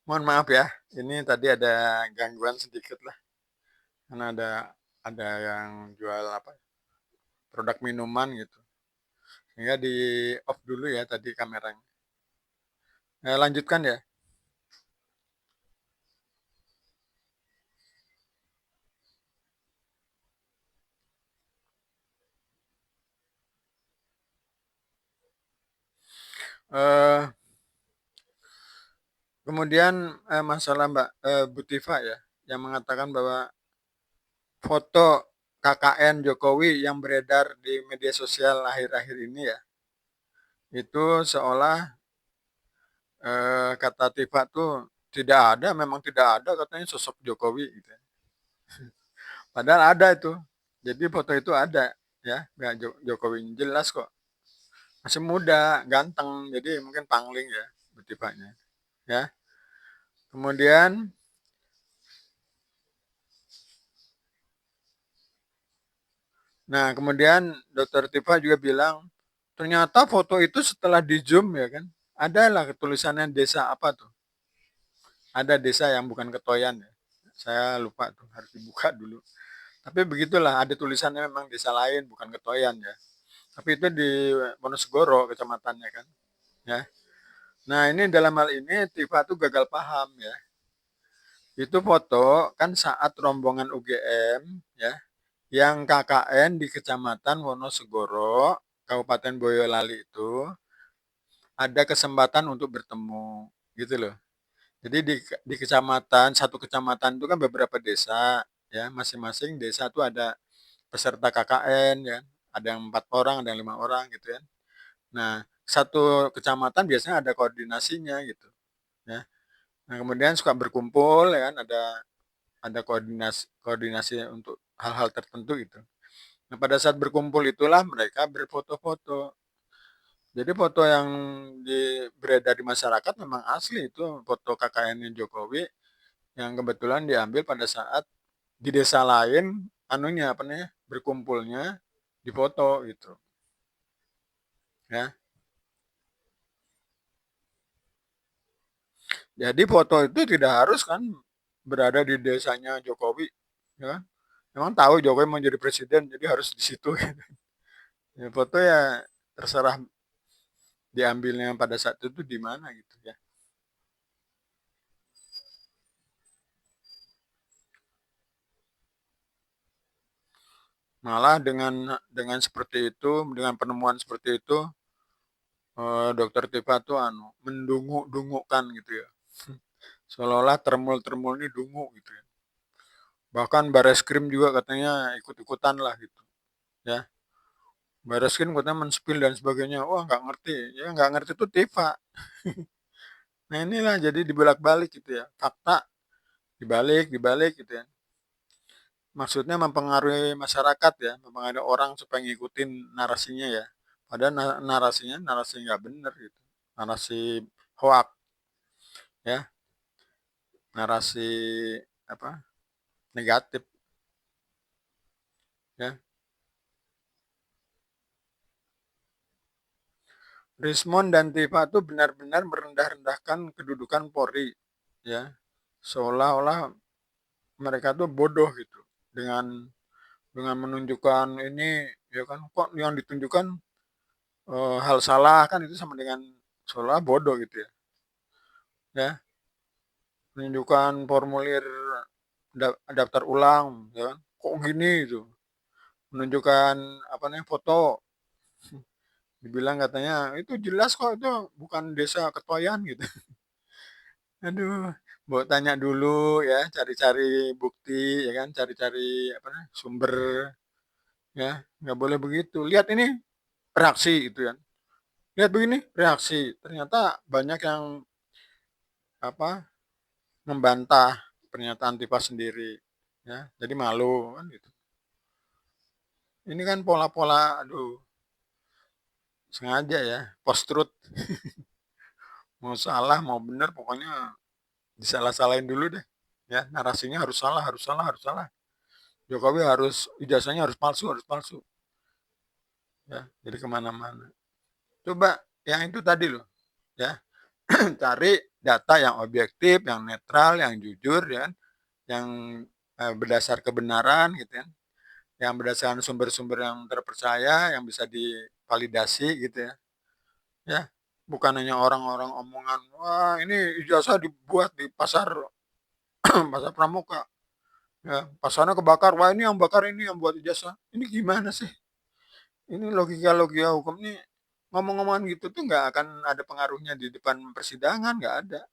Mohon maaf ya, ini tadi ada gangguan sedikit lah, karena ada yang jual apa, produk minuman gitu, sehingga di-off dulu ya tadi kameranya. Lanjutkan ya. Eee, Kemudian, masalah Bu Tiva ya, yang mengatakan bahwa foto KKN Jokowi yang beredar di media sosial akhir-akhir ini ya, itu seolah, kata Tiva tuh tidak ada, memang tidak ada katanya sosok Jokowi gitu ya. Padahal ada itu. Jadi foto itu ada ya, nggak Jokowi jelas kok. Masih muda, ganteng, jadi mungkin pangling ya Tivanya ya. Kemudian kemudian Dokter Tiva juga bilang, ternyata foto itu setelah di-zoom ya kan, adalah tulisannya desa apa tuh, ada desa yang bukan Ketoyan ya, saya lupa tuh, harus dibuka dulu. Tapi begitulah, ada tulisannya memang desa lain bukan Ketoyan ya, tapi itu di Wonosegoro kecamatannya kan, ya. Nah ini dalam hal ini Tiva tuh gagal paham ya. Itu foto kan saat rombongan UGM ya, yang KKN di Kecamatan Wonosegoro, Kabupaten Boyolali itu ada kesempatan untuk bertemu gitu loh. Jadi di kecamatan, satu kecamatan itu kan beberapa desa ya, masing-masing desa itu ada peserta KKN ya, ada yang 4 orang, ada yang 5 orang gitu ya. Nah, satu kecamatan biasanya ada koordinasinya gitu ya. Nah, kemudian suka berkumpul ya kan, ada koordinasi koordinasi untuk hal-hal tertentu gitu. Nah, pada saat berkumpul itulah mereka berfoto-foto. Jadi foto yang beredar di masyarakat memang asli itu foto KKN-nya Jokowi yang kebetulan diambil pada saat di desa lain anunya apa namanya berkumpulnya di foto gitu ya. Jadi foto itu tidak harus kan berada di desanya Jokowi ya kan. Memang tahu Jokowi mau jadi presiden jadi harus di situ. Ya, foto ya terserah diambilnya pada saat itu di mana gitu ya. Malah dengan seperti itu, dengan penemuan seperti itu, Dokter Tiva tuh mendungu-dungukan gitu ya. Seolah-olah termul-termul ini dungu gitu ya. Bahkan Bareskrim juga katanya ikut-ikutan lah gitu ya. Bareskrim katanya men-spill dan sebagainya. Wah nggak ngerti, ya nggak ngerti tuh Tiva. Nah inilah jadi dibalik-balik gitu ya. Fakta dibalik gitu ya. Maksudnya mempengaruhi masyarakat ya, mempengaruhi orang supaya ngikutin narasinya ya. Padahal narasinya narasi nggak bener gitu. Narasi hoak ya, narasi apa negatif ya. Rismon dan Tifa itu benar-benar merendah-rendahkan kedudukan Polri ya. Seolah-olah mereka tuh bodoh gitu dengan menunjukkan ini ya kan kok yang ditunjukkan hal salah kan itu sama dengan seolah bodoh gitu ya. Ya, menunjukkan formulir daftar ulang ya kan. Kok gini itu? Menunjukkan apa namanya foto dibilang katanya itu jelas kok itu bukan desa Ketoyan gitu. Aduh, mau tanya dulu ya, cari-cari bukti ya kan, cari-cari apa namanya sumber ya, nggak boleh begitu. Lihat ini reaksi itu kan. Lihat begini reaksi. Ternyata banyak yang apa membantah pernyataan Tifa sendiri ya. Jadi malu kan gitu. Ini kan pola-pola aduh sengaja ya, post truth. Mau salah, mau benar pokoknya disalah-salahin dulu deh. Ya, narasinya harus salah, harus salah, harus salah. Jokowi harus ijazahnya harus palsu, harus palsu. Ya, jadi kemana-mana. Coba yang itu tadi loh, ya. cari data yang objektif, yang netral, yang jujur ya kan, yang berdasar kebenaran gitu kan, yang berdasarkan sumber-sumber yang terpercaya, yang bisa divalidasi gitu ya. Ya, bukan hanya orang-orang omongan, "Wah, ini ijazah dibuat di pasar pasar pramuka, ya, pasarnya kebakar, wah ini yang bakar ini yang buat ijazah." Ini gimana sih? Ini logika-logika hukum nih, ngomong-ngomongan gitu tuh nggak akan ada pengaruhnya di depan persidangan, nggak ada,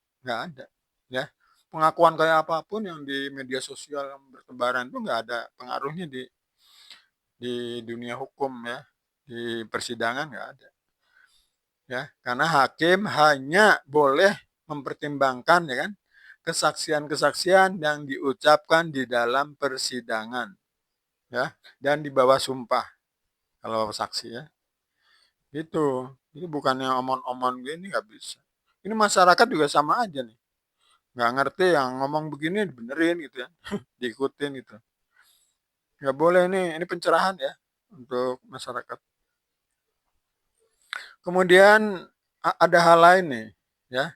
ya. Pengakuan kayak apapun yang di media sosial yang bertebaran itu nggak ada pengaruhnya di dunia hukum ya, di persidangan nggak ada, ya. Karena hakim hanya boleh mempertimbangkan ya kan, kesaksian-kesaksian yang diucapkan di dalam persidangan, ya, dan di bawah sumpah kalau saksi ya. Gitu. Jadi bukannya omong-omong gini nggak bisa. Ini masyarakat juga sama aja nih. Nggak ngerti yang ngomong begini dibenerin gitu ya. Diikutin gitu. Nggak boleh ini pencerahan ya untuk masyarakat. Kemudian ada hal lain nih ya.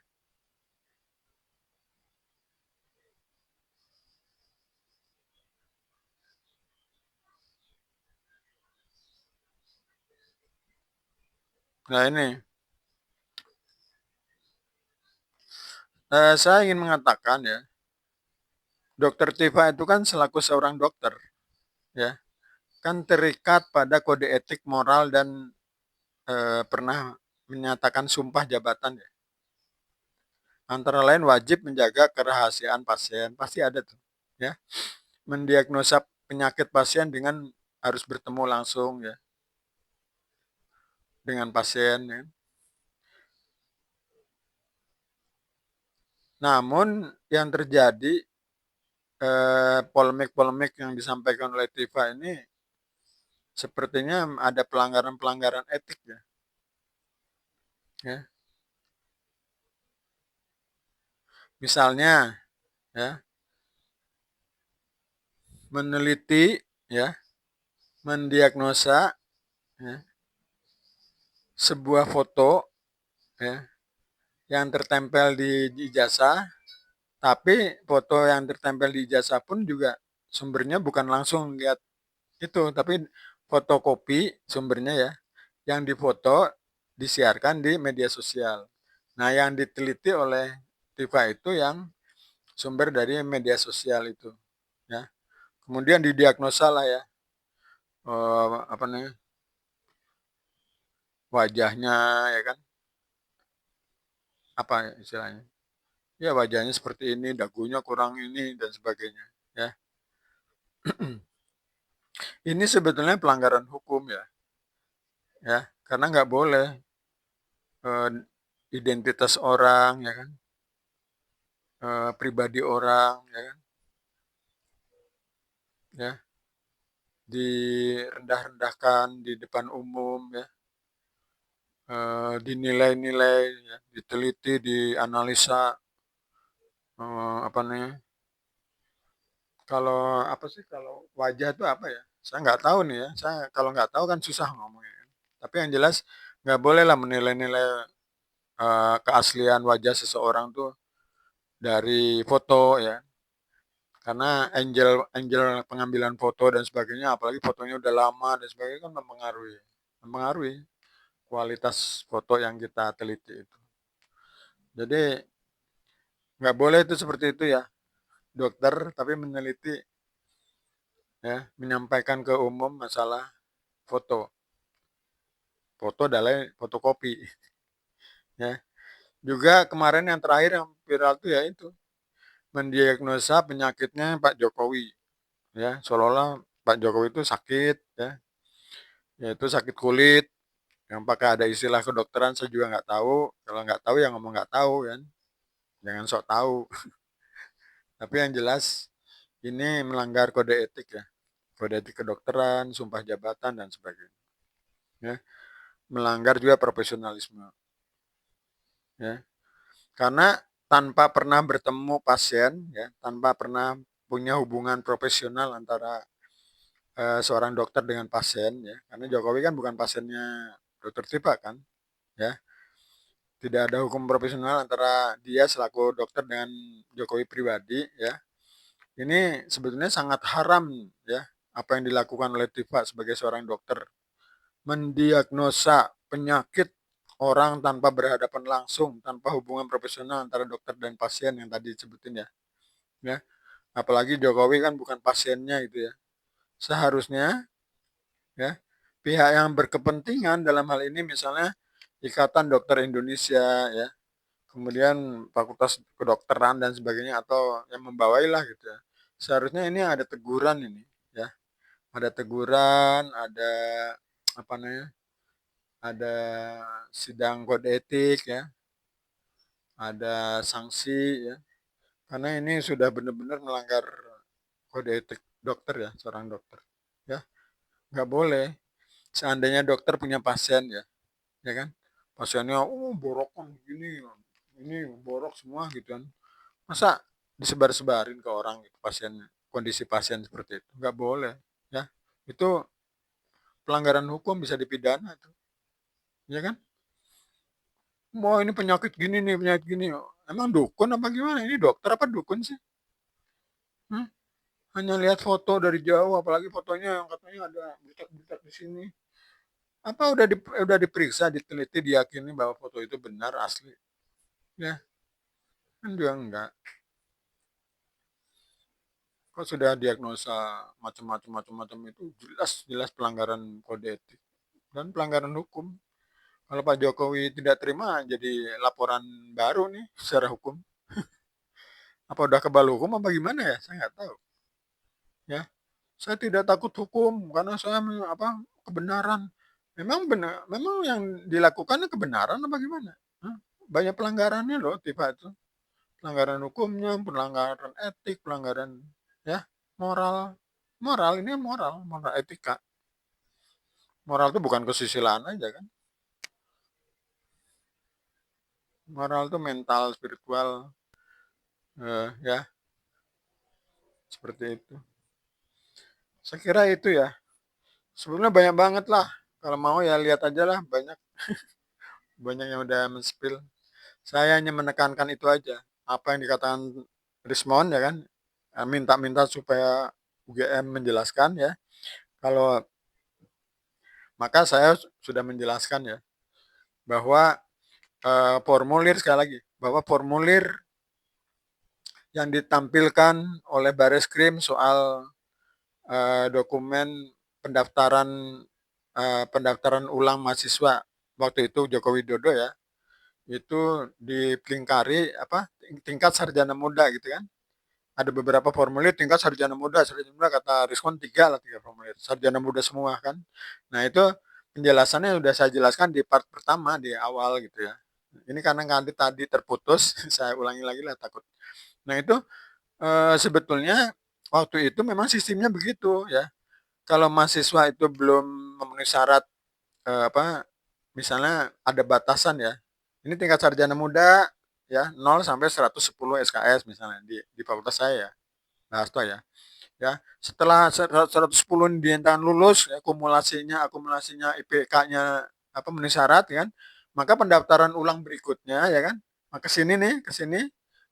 Nah ini, saya ingin mengatakan ya, Dokter Tifa itu kan selaku seorang dokter ya, kan terikat pada kode etik moral dan pernah menyatakan sumpah jabatan ya. Antara lain wajib menjaga kerahasiaan pasien, pasti ada tuh, ya. Mendiagnosa penyakit pasien dengan harus bertemu langsung ya dengan pasien ya. Namun yang terjadi polemik-polemik yang disampaikan oleh Tifa ini sepertinya ada pelanggaran-pelanggaran etik ya. Ya. Misalnya ya, meneliti ya, mendiagnosa ya, sebuah foto ya, yang tertempel di ijazah. Tapi foto yang tertempel di ijazah pun juga sumbernya bukan langsung lihat itu, tapi fotokopi sumbernya ya, yang difoto disiarkan di media sosial. Nah, yang diteliti oleh Tifa itu yang sumber dari media sosial itu, ya. Kemudian didiagnosa lah ya, apa namanya, wajahnya ya kan, apa ya istilahnya? Ya wajahnya seperti ini, dagunya kurang ini dan sebagainya, ya. Ini sebetulnya pelanggaran hukum ya, karena nggak boleh identitas orang ya kan, pribadi orang ya kan, ya direndah-rendahkan di depan umum ya, dinilai-nilai, ya, diteliti, dianalisa, apa namanya, kalau apa sih kalau wajah itu apa ya? Saya nggak tahu nih ya, saya kalau nggak tahu kan susah ngomongnya kan. Tapi yang jelas nggak boleh lah menilai-nilai, keaslian wajah seseorang tuh dari foto ya. Karena angel angel pengambilan foto dan sebagainya, apalagi fotonya udah lama dan sebagainya kan mempengaruhi mempengaruhi kualitas foto yang kita teliti itu. Jadi nggak boleh itu seperti itu ya, dokter tapi meneliti ya, menyampaikan ke umum masalah foto. Foto adalah fotokopi ya. Juga kemarin yang terakhir yang viral itu ya itu mendiagnosa penyakitnya Pak Jokowi ya, seolah-olah Pak Jokowi itu sakit ya, yaitu sakit kulit. Yang pakai ada istilah kedokteran saya juga nggak tahu. Kalau nggak tahu ya ngomong nggak tahu kan. Jangan sok tahu. Tapi yang jelas ini melanggar kode etik ya. Kode etik kedokteran, sumpah jabatan dan sebagainya. Ya. Melanggar juga profesionalisme. Ya. Karena tanpa pernah bertemu pasien, ya, tanpa pernah punya hubungan profesional antara seorang dokter dengan pasien, ya. Karena Jokowi kan bukan pasiennya dokter Tipa kan, ya. tidak ada hukum profesional antara dia selaku dokter dengan Jokowi pribadi ya. Ini sebetulnya sangat haram ya, apa yang dilakukan oleh Tifa sebagai seorang dokter. Mendiagnosa penyakit orang tanpa berhadapan langsung, tanpa hubungan profesional antara dokter dan pasien yang tadi disebutin ya. Ya, apalagi Jokowi kan bukan pasiennya itu ya. Seharusnya ya, pihak yang berkepentingan dalam hal ini misalnya Ikatan Dokter Indonesia ya, kemudian Fakultas Kedokteran dan sebagainya atau yang membawai lah gitu ya. Seharusnya ini ada teguran ini ya. Ada teguran, ada apa namanya? Ada sidang kode etik ya, ada sanksi ya. Karena ini sudah benar-benar melanggar kode etik dokter ya, seorang dokter. Ya, nggak boleh. Seandainya dokter punya pasien ya kan? Pasiennya, borokan gini, ini borok semua gitu kan. Masa disebar-sebarin ke orang gitu, pasiennya, kondisi pasien seperti itu? Nggak boleh ya. Itu pelanggaran hukum bisa dipidana tuh, ya kan? Wah ini penyakit gini nih, penyakit gini. Emang dukun apa gimana? Ini dokter apa dukun sih? Hmm? Hanya lihat foto dari jauh, apalagi fotonya yang katanya ada butak-butak di sini. Apa udah diperiksa, diteliti, diyakini bahwa foto itu benar asli? Ya, kan juga enggak. Kok sudah diagnosa macam-macam itu jelas-jelas pelanggaran kode etik dan pelanggaran hukum. Kalau Pak Jokowi tidak terima jadi laporan baru nih secara hukum. Apa udah kebal hukum apa gimana ya? Saya nggak tahu. Ya, saya tidak takut hukum karena saya kebenaran. Memang yang dilakukan kebenaran apa gimana? Hah? Banyak pelanggarannya loh, tiba itu. Pelanggaran hukumnya, pelanggaran etik, pelanggaran ya moral. Moral ini moral etika. Moral itu bukan kesusilaan aja kan. Moral itu mental, spiritual, ya seperti itu. Saya kira itu ya. Sebenarnya banyak banget lah. Kalau mau ya lihat aja lah banyak banyak yang udah men-spill. Saya hanya menekankan itu aja. Apa yang dikatakan Rismond ya kan. Minta-minta supaya UGM menjelaskan ya. Kalau maka saya sudah menjelaskan ya bahwa formulir sekali lagi bahwa formulir yang ditampilkan oleh Bareskrim soal dokumen pendaftaran pendaftaran ulang mahasiswa waktu itu Joko Widodo ya itu dilingkari tingkat sarjana muda gitu kan. Ada beberapa formulir tingkat sarjana muda kata Rizwan tiga formulir sarjana muda semua kan. Nah itu penjelasannya sudah saya jelaskan di part pertama di awal gitu ya. Ini karena tadi terputus, saya ulangi lagi lah takut. Nah itu sebetulnya waktu itu memang sistemnya begitu ya. Kalau mahasiswa itu belum memenuhi syarat misalnya ada batasan ya. Ini tingkat sarjana muda ya 0 sampai 110 SKS misalnya di fakultas saya ya. Bahasta ya. Ya, setelah 110 dinyatakan lulus ya, akumulasinya IPK-nya memenuhi syarat kan, maka pendaftaran ulang berikutnya ya kan. Nah, ke sini.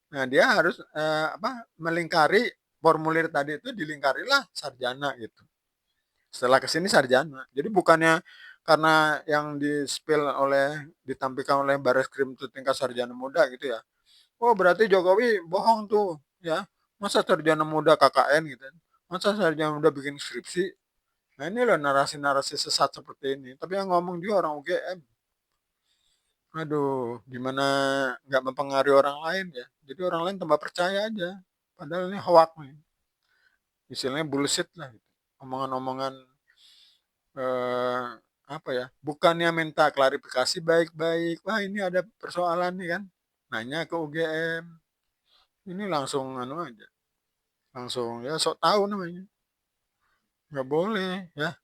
Nah, dia harus melingkari formulir tadi itu dilingkarilah sarjana gitu. Setelah ke sini sarjana. Jadi bukannya karena yang ditampilkan oleh Bareskrim itu tingkat sarjana muda gitu ya. Oh, berarti Jokowi bohong tuh, ya. Masa sarjana muda KKN gitu. Masa sarjana muda bikin skripsi. Nah, ini loh narasi-narasi sesat seperti ini. Tapi yang ngomong juga orang UGM. Aduh, gimana nggak mempengaruhi orang lain ya. Jadi orang lain tambah percaya aja. Padahal ini hoax nih. Istilahnya bullshit lah. Gitu. Omongan-omongan eh, bukannya minta klarifikasi baik-baik, wah ini ada persoalan nih kan, nanya ke UGM, ini langsung aja, langsung ya sok tahu namanya, nggak boleh ya,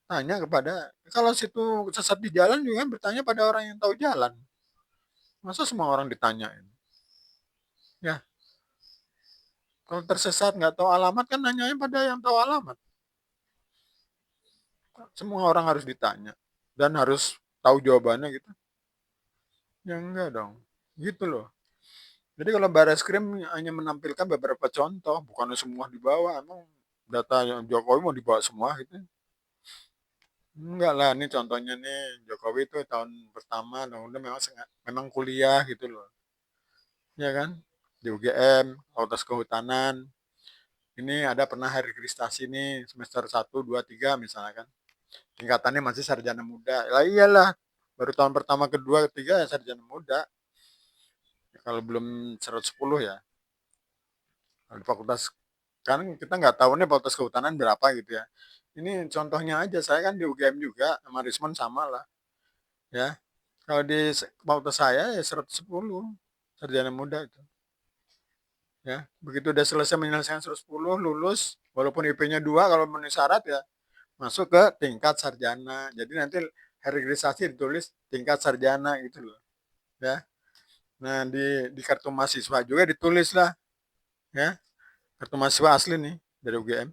tanya kepada, kalau situ sesat di jalan juga kan bertanya pada orang yang tahu jalan, masa semua orang ditanyain, ya kalau tersesat nggak tahu alamat kan nanyanya pada yang tahu alamat, semua orang harus ditanya dan harus tahu jawabannya gitu. Ya enggak dong, gitu loh. Jadi kalau Barreskrim hanya menampilkan beberapa contoh, bukannya semua dibawa, emang data yang Jokowi mau dibawa semua gitu? Enggak lah, ini contohnya nih, Jokowi itu tahun pertama, tahun udah memang kuliah gitu loh, ya kan? Di UGM, Fakultas Kehutanan, ini ada pernah hari kristasi nih, semester 1, 2, 3 misalnya kan. Tingkatannya masih sarjana muda. Lah iyalah, baru tahun pertama, kedua, ketiga ya sarjana muda. Ya, kalau belum 110 ya. Kalau di fakultas kan kita nggak tahu nih fakultas kehutanan berapa gitu ya. Ini contohnya aja, saya kan di UGM juga, sama Rismon sama lah. Ya, kalau di fakultas saya ya 110 sarjana muda itu. Ya, begitu udah selesai menyelesaikan 110 lulus, walaupun IP-nya 2 kalau memenuhi syarat ya masuk ke tingkat sarjana. Jadi nanti registrasi ditulis tingkat sarjana gitu loh, ya. Nah, di kartu mahasiswa juga ditulis lah, ya. Kartu mahasiswa asli nih dari UGM,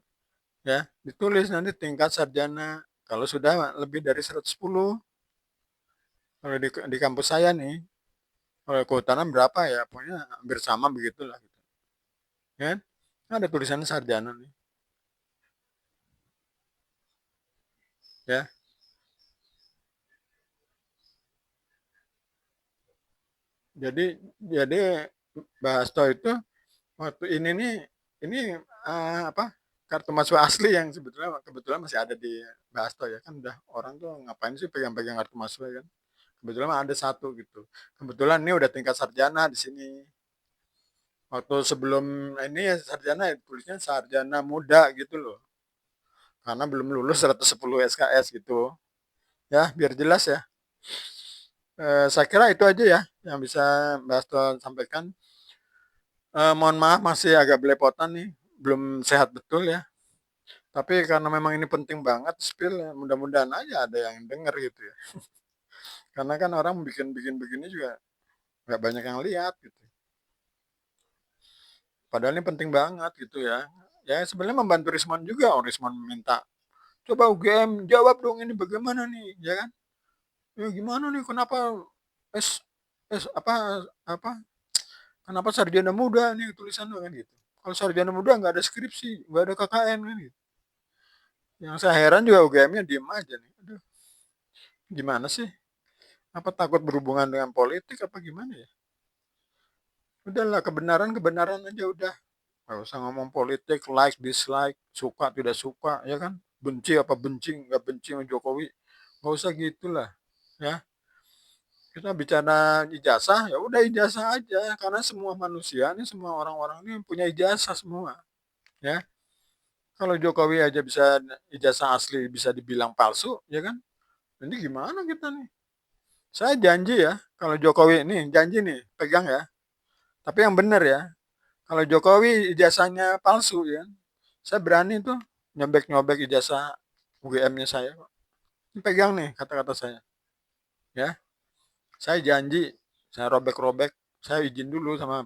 ya. Ditulis nanti tingkat sarjana. Kalau sudah lebih dari 110, kalau di kampus saya nih, kalau kehutanan berapa ya, pokoknya hampir sama begitulah gitu. Ya. Ada tulisan sarjana nih, ya. Jadi Mbak Hasto itu waktu ini nih, ini apa? Kartu mahasiswa asli yang sebetulnya kebetulan masih ada di Mbak Hasto ya kan, udah orang tuh ngapain sih pegang-pegang kartu mahasiswa ya kan. Kebetulan ada satu gitu. Kebetulan ini udah tingkat sarjana di sini. Waktu sebelum ini ya sarjana ya, tulisnya sarjana muda gitu loh. Karena belum lulus 110 SKS gitu. Ya, biar jelas ya. Saya kira itu aja ya yang bisa Mbak Hasto sampaikan. Mohon maaf masih agak belepotan nih, belum sehat betul ya. Tapi karena memang ini penting banget spill, ya mudah-mudahan aja ada yang denger gitu ya. Karena kan orang bikin-bikin begini juga nggak banyak yang lihat gitu. Padahal ini penting banget gitu ya. Ya sebenarnya membantu Rismon juga, oh Rismon minta, coba UGM jawab dong ini bagaimana nih, ya kan? Ya gimana nih, kenapa S, apa, kenapa sarjana muda nih tulisan kan gitu. Kalau sarjana muda nggak ada skripsi, nggak ada KKN kan gitu. Yang saya heran juga UGM-nya diem aja nih. Aduh, gimana sih? Apa takut berhubungan dengan politik apa gimana ya? Udahlah kebenaran-kebenaran aja udah. Gak usah ngomong politik, like, dislike, suka, tidak suka, ya kan? Benci apa benci, nggak benci sama Jokowi. Gak usah gitulah, ya. Kita bicara ijazah, ya udah ijazah aja. Karena semua manusia nih, semua orang-orang ini punya ijazah semua, ya. Kalau Jokowi aja bisa ijazah asli bisa dibilang palsu, ya kan? Ini gimana kita nih? Saya janji ya, kalau Jokowi ini janji nih, pegang ya. Tapi yang benar ya, kalau Jokowi ijazahnya palsu ya, saya berani tuh nyobek-nyobek ijazah UGM-nya saya kok. Ini pegang nih kata-kata saya. Ya, saya janji, saya robek-robek, saya izin dulu sama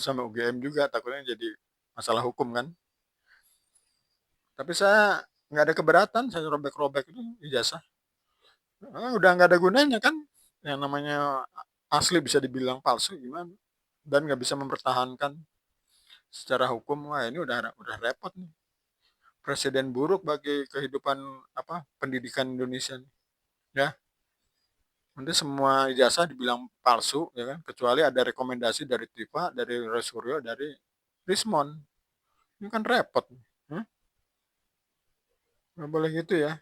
sama UGM juga, takutnya jadi masalah hukum kan. Tapi saya nggak ada keberatan, saya robek-robek itu ijazah. Udah nggak ada gunanya kan, yang namanya asli bisa dibilang palsu gimana? Dan nggak bisa mempertahankan secara hukum, wah ini udah repot nih. Presiden buruk bagi kehidupan apa pendidikan Indonesia nih, ya. Nanti semua ijazah dibilang palsu ya kan, kecuali ada rekomendasi dari TIFA, dari Resuryo, dari Rismon. Ini kan repot. Hah? Nggak boleh gitu ya.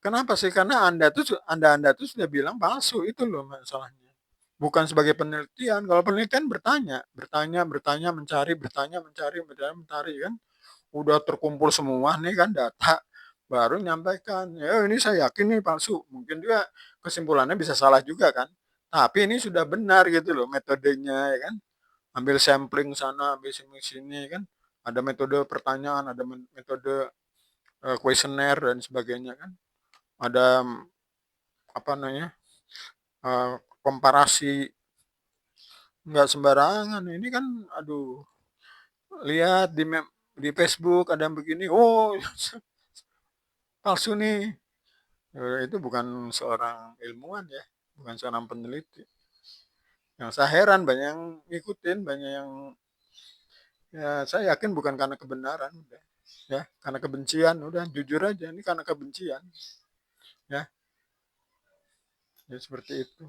Kenapa sih? Karena Anda tuh sudah bilang palsu itu loh masalahnya. Bukan sebagai penelitian. Kalau penelitian bertanya, mencari, mencari kan. Udah terkumpul semua nih kan data, baru nyampaikan, ya ini saya yakin nih palsu. Mungkin juga kesimpulannya bisa salah juga kan. Tapi ini sudah benar gitu loh metodenya ya kan. Ambil sampling sana, ambil sini sini kan. Ada metode pertanyaan, ada metode kuesioner dan sebagainya kan. Ada apa namanya? Komparasi, nggak sembarangan. Ini kan aduh, lihat di Facebook ada yang begini, oh palsu nih. Itu bukan seorang ilmuwan ya, bukan seorang peneliti. Yang saya heran banyak yang ngikutin, banyak yang ya saya yakin bukan karena kebenaran udah, ya, karena kebencian, udah jujur aja ini karena kebencian, ya, ya seperti itu.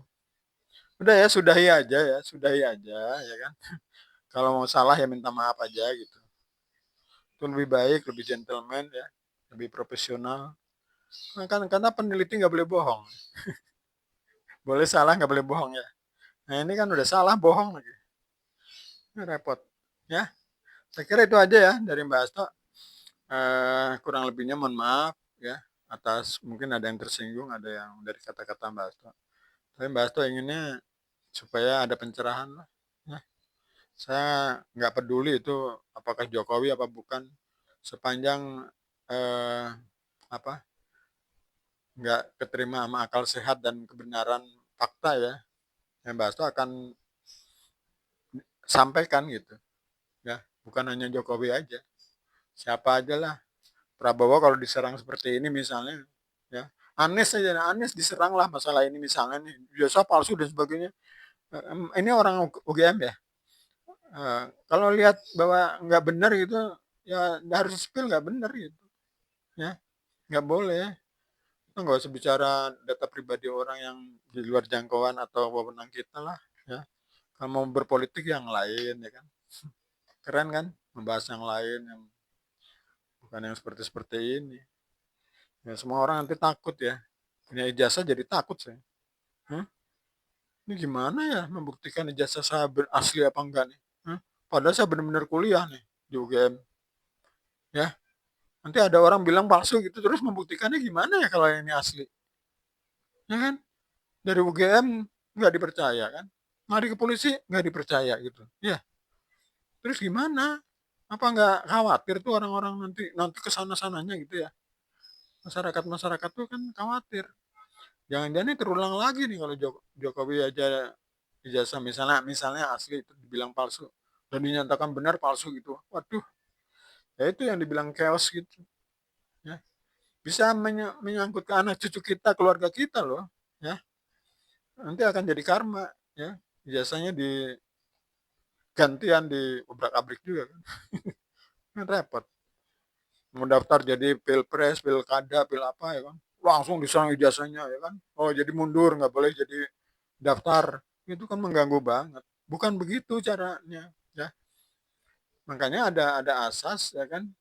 Udah ya, sudahi aja, ya kan. Kalau mau salah ya minta maaf aja gitu. Itu lebih baik, lebih gentleman ya, lebih profesional. Nah, kan karena peneliti nggak boleh bohong. Boleh salah nggak boleh bohong ya. Nah ini kan udah salah bohong lagi. Ini repot. Ya, saya kira itu aja ya dari Mbak Asto. Kurang lebihnya mohon maaf ya atas mungkin ada yang tersinggung, ada yang dari kata-kata Mbak Asto. Tapi Mbak Asto inginnya supaya ada pencerahan lah. Ya. Saya nggak peduli itu apakah Jokowi apa bukan, sepanjang eh, apa nggak keterima sama akal sehat dan kebenaran fakta ya, yang Mbak Asto akan sampaikan gitu ya, bukan hanya Jokowi aja, siapa aja lah. Prabowo kalau diserang seperti ini misalnya ya, Anies diserang lah masalah ini misalnya nih, biasa palsu dan sebagainya. Ini orang UGM ya. Kalau lihat bahwa nggak benar gitu ya harus spill nggak benar gitu ya, nggak boleh. Kita nggak usah bicara data pribadi orang yang di luar jangkauan atau wewenang kita lah ya. Kalau mau berpolitik yang lain ya kan, keren kan, membahas yang lain yang bukan yang seperti seperti ini. Ya semua orang nanti takut ya, punya ijazah jadi takut saya. Hah? Ini gimana ya membuktikan ijazah saya asli apa enggak nih? Hah? Padahal saya benar-benar kuliah nih di UGM ya. Nanti ada orang bilang palsu gitu, terus membuktikannya gimana ya kalau ini asli? Ya kan? Dari UGM nggak dipercaya kan? Mari ke polisi nggak dipercaya gitu. Ya, terus gimana? Apa nggak khawatir tuh orang-orang nanti nanti kesana sananya gitu ya? Masyarakat tuh kan khawatir. Jangan-jangan ini terulang lagi nih kalau Jokowi aja ijazah misalnya misalnya asli itu dibilang palsu dan dinyatakan benar palsu gitu. Waduh, ya itu yang dibilang chaos gitu. Ya, bisa menyangkut ke anak cucu kita, keluarga kita loh. Ya, nanti akan jadi karma. Ya, ijazahnya gantian di obrak-abrik juga kan. Kan repot. Mau daftar jadi pilpres, pilkada, pil apa ya kan. Langsung diserang ijazahnya ya kan. Oh jadi mundur, nggak boleh jadi daftar. Itu kan mengganggu banget. Bukan begitu caranya. Ya. Makanya ada asas ya kan,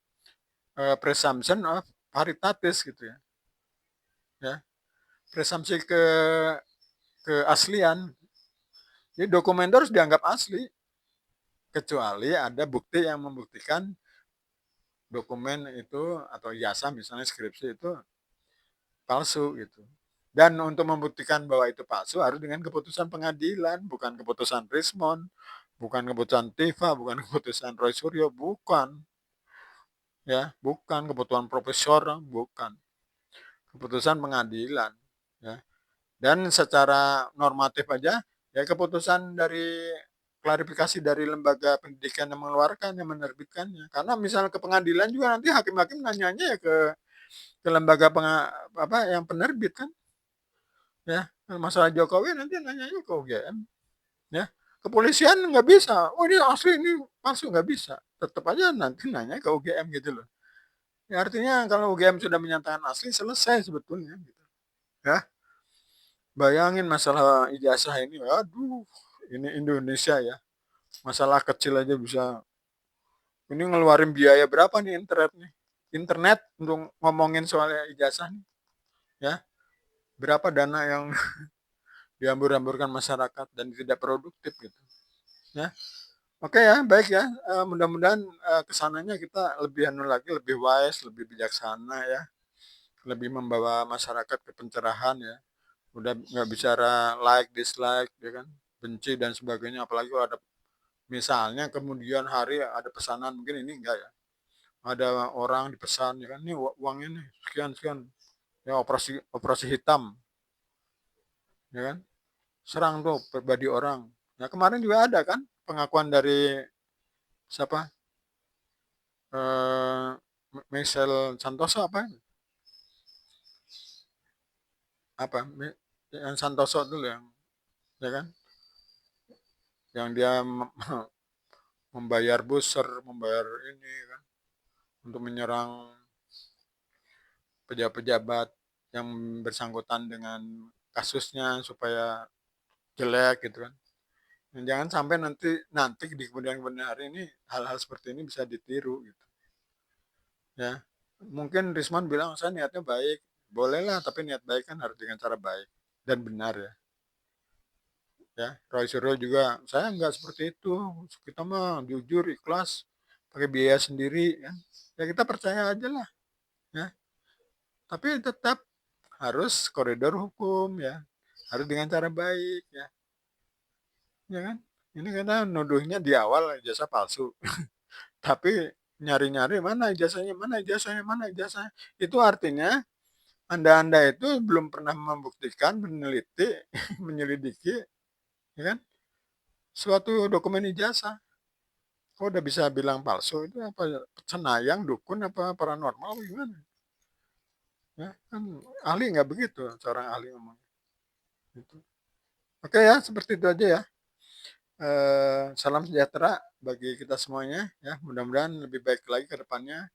presumption of paritatis gitu ya. Ya. Presumpsi keaslian. Jadi dokumen itu harus dianggap asli kecuali ada bukti yang membuktikan dokumen itu atau ijazah misalnya skripsi itu palsu gitu. Dan untuk membuktikan bahwa itu palsu harus dengan keputusan pengadilan, bukan keputusan Rismon, bukan keputusan Tifa, bukan keputusan Roy Suryo, bukan. Ya, bukan keputusan profesor, bukan. Keputusan pengadilan, ya. Dan secara normatif aja ya keputusan dari klarifikasi dari lembaga pendidikan yang mengeluarkan, yang menerbitkannya. Karena misalnya ke pengadilan juga nanti hakim-hakim nanyanya ya ke lembaga apa yang penerbit kan. Ya, masalah Jokowi nanti nanyanya ke UGM, ya. Kepolisian nggak bisa, oh ini asli ini palsu, nggak bisa, tetap aja nanti nanya ke UGM gitu loh. Ya, artinya kalau UGM sudah menyatakan asli selesai sebetulnya gitu. Ya, bayangin masalah ijazah ini, aduh, ini Indonesia ya, masalah kecil aja bisa, ini ngeluarin biaya berapa nih internet untuk ngomongin soal ijazah nih, ya, berapa dana yang dihambur-hamburkan masyarakat dan tidak produktif gitu, ya. Oke ya, baik ya. Mudah-mudahan kesananya kita lebih anu lagi, lebih wise, lebih bijaksana ya, lebih membawa masyarakat ke pencerahan ya. Udah nggak bicara like, dislike, ya kan, benci dan sebagainya. Apalagi kalau ada misalnya kemudian hari ada pesanan mungkin ini enggak ya. Ada orang dipesan ya kan, ini uangnya nih sekian sekian, ya operasi operasi hitam, ya kan, serang tuh pribadi orang. Nah kemarin juga ada kan pengakuan dari siapa, eh Michelle Santoso apa yang Santoso dulu yang, ya kan, yang dia membayar booster, membayar ini kan, untuk menyerang pejabat-pejabat yang bersangkutan dengan kasusnya supaya jelek gitu kan. Dan jangan sampai nanti nanti di kemudian hari ini hal-hal seperti ini bisa ditiru gitu ya. Mungkin Risman bilang saya niatnya baik, bolehlah, tapi niat baik kan harus dengan cara baik dan benar ya. Ya, Roy Suryo juga saya nggak seperti itu, kita mah jujur ikhlas pakai biaya sendiri kan, ya kita percaya aja lah ya, tapi tetap harus koridor hukum ya, harus dengan cara baik ya, ya kan. Ini karena nuduhnya di awal ijazah palsu, tapi nyari-nyari mana ijazahnya, mana ijazahnya, mana ijazahnya. Itu artinya Anda-Anda itu belum pernah membuktikan, meneliti, menyelidiki, ya kan, suatu dokumen ijazah. Kok udah bisa bilang palsu, itu apa cenayang, dukun, apa paranormal, apa gimana? Ya, kan ahli nggak begitu, seorang ahli ngomong. Gitu. Oke ya, seperti itu aja ya. Salam sejahtera bagi kita semuanya ya. Mudah-mudahan lebih baik lagi ke depannya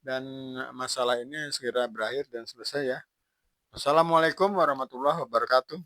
dan masalah ini segera berakhir dan selesai ya. Assalamualaikum warahmatullahi wabarakatuh.